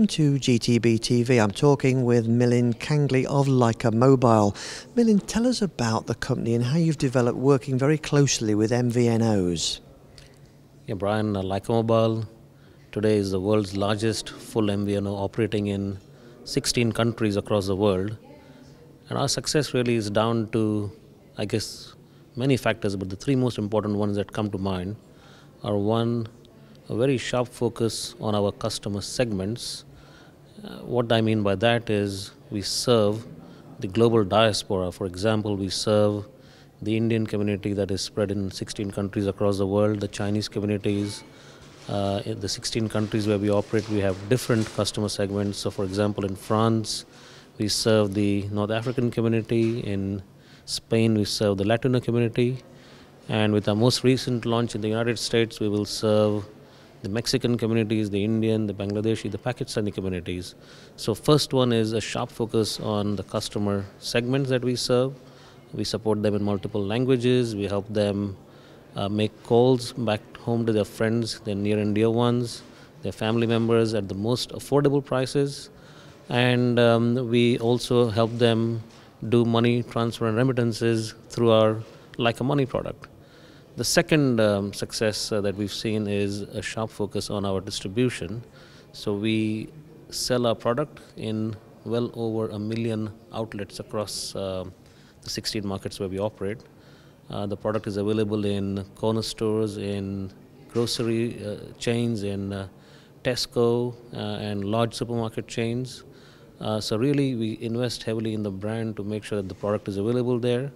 Welcome to GTB TV. I'm talking with Milind Kangle of Lycamobile. Milind, tell us about the company and how you've developed working very closely with MVNOs. Yeah, Brian, Lycamobile today is the world's largest full MVNO operating in 16 countries across the world. And our success really is down to, I guess, many factors, but the three most important ones that come to mind are one, a very sharp focus on our customer segments. What I mean by that is we serve the global diaspora. For example, we serve the Indian community that is spread in 16 countries across the world, the Chinese communities. In the 16 countries where we operate, we have different customer segments. So, for example, in France, we serve the North African community. In Spain, we serve the Latino community. And with our most recent launch in the United States, we will serve the Mexican communities, the Indian, the Bangladeshi, the Pakistani communities. So first one is a sharp focus on the customer segments that we serve. We support them in multiple languages. We help them make calls back home to their friends, their near and dear ones, their family members at the most affordable prices. And we also help them do money transfer and remittances through our Like a Money product. The second success that we've seen is a sharp focus on our distribution. So we sell our product in well over 1 million outlets across the 16 markets where we operate. The product is available in corner stores, in grocery chains, in Tesco and large supermarket chains. So really we invest heavily in the brand to make sure that the product is available there.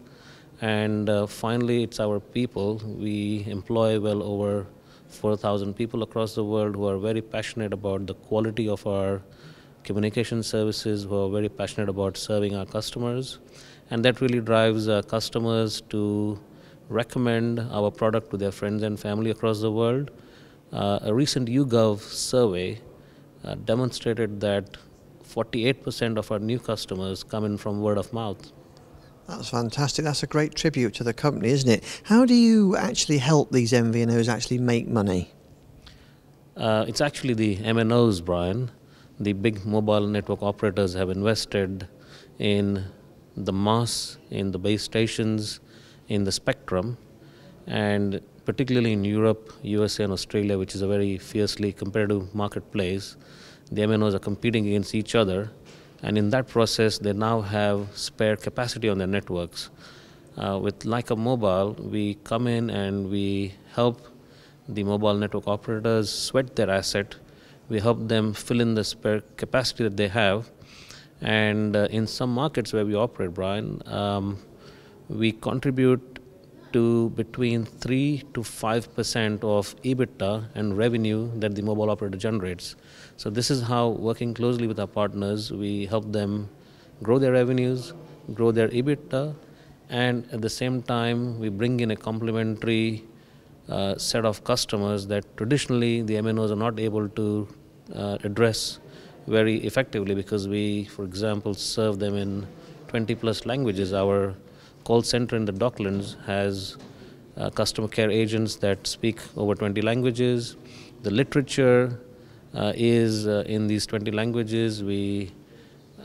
And finally, it's our people. We employ well over 4,000 people across the world who are very passionate about the quality of our communication services, who are very passionate about serving our customers. And that really drives customers to recommend our product to their friends and family across the world. A recent YouGov survey demonstrated that 48% of our new customers come in from word of mouth. That's fantastic. That's a great tribute to the company, isn't it? How do you actually help these MVNOs actually make money? It's actually the MNOs, Brian. The big mobile network operators have invested in the mass, in the base stations, in the spectrum, and particularly in Europe, USA and Australia, which is a very fiercely competitive marketplace, the MNOs are competing against each other. And in that process, they now have spare capacity on their networks. With Lycamobile, we come in and we help the mobile network operators sweat their asset. We help them fill in the spare capacity that they have. And in some markets where we operate, Brian, we contribute to between 3 to 5% of EBITDA and revenue that the mobile operator generates. So this is how, working closely with our partners, we help them grow their revenues, grow their EBITDA, and at the same time we bring in a complementary set of customers that traditionally the MNOs are not able to address very effectively, because we, for example, serve them in 20 plus languages. Our call center in the Docklands has customer care agents that speak over 20 languages. The literature is in these 20 languages. We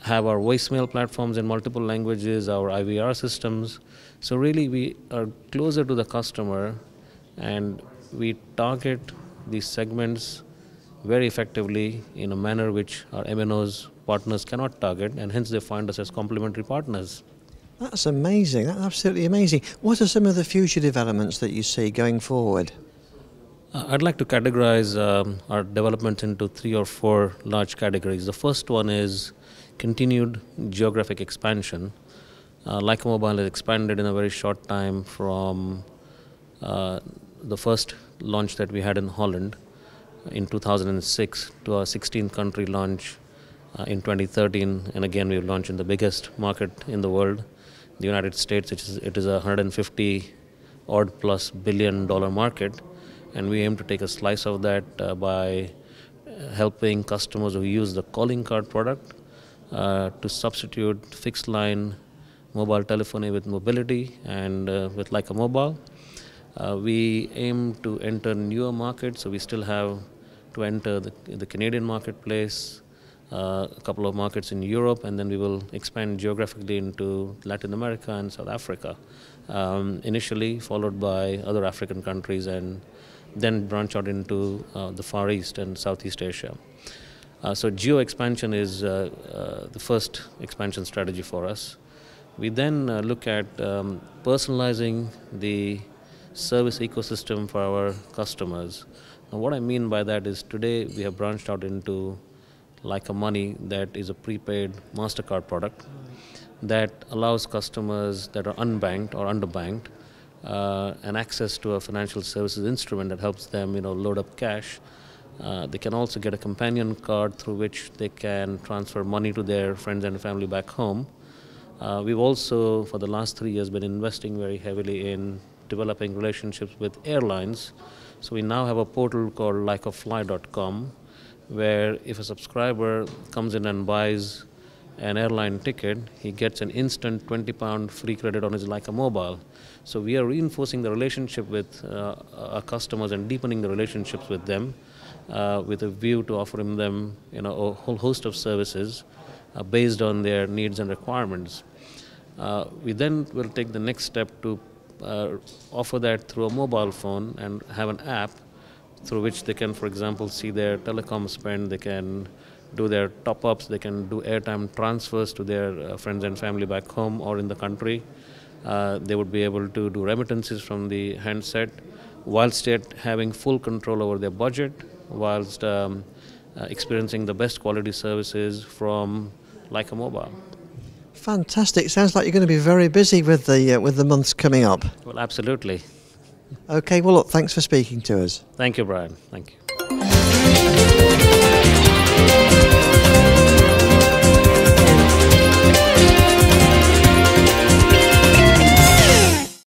have our voicemail platforms in multiple languages, our IVR systems. So really we are closer to the customer and we target these segments very effectively in a manner which our MNOs partners cannot target, and hence they find us as complementary partners. That's amazing. That's absolutely amazing. What are some of the future developments that you see going forward? I'd like to categorize our development into 3 or 4 large categories. The first one is continued geographic expansion. Lycamobile has expanded in a very short time from the first launch that we had in Holland in 2006 to our 16th country launch in 2013. And again, we've launched in the biggest market in the world, the United States. It is a $150 odd plus billion market, and we aim to take a slice of that by helping customers who use the calling card product to substitute fixed line mobile telephony with mobility and with Lycamobile. We aim to enter newer markets, so we still have to enter the Canadian marketplace, a couple of markets in Europe, and then we will expand geographically into Latin America and South Africa initially, followed by other African countries, and then branch out into the Far East and Southeast Asia. So geo expansion is the first expansion strategy for us. We then look at personalizing the service ecosystem for our customers. Now, what I mean by that is today we have branched out into Lycamoney, that is a prepaid MasterCard product that allows customers that are unbanked or underbanked and access to a financial services instrument that helps them, load up cash. They can also get a companion card through which they can transfer money to their friends and family back home. We've also, for the last 3 years, been investing very heavily in developing relationships with airlines. So we now have a portal called lycafly.com, where if a subscriber comes in and buys an airline ticket, he gets an instant £20 free credit on his Lycamobile. So we are reinforcing the relationship with our customers and deepening the relationships with them with a view to offering them a whole host of services based on their needs and requirements. We then will take the next step to offer that through a mobile phone and have an app through which they can, for example, see their telecom spend, they can do their top-ups, they can do airtime transfers to their friends and family back home or in the country. They would be able to do remittances from the handset whilst yet having full control over their budget, whilst experiencing the best quality services from Lycamobile. Fantastic. Sounds like you're going to be very busy with the months coming up. Well, absolutely. Okay, well, look, thanks for speaking to us. Thank you, Brian. Thank you.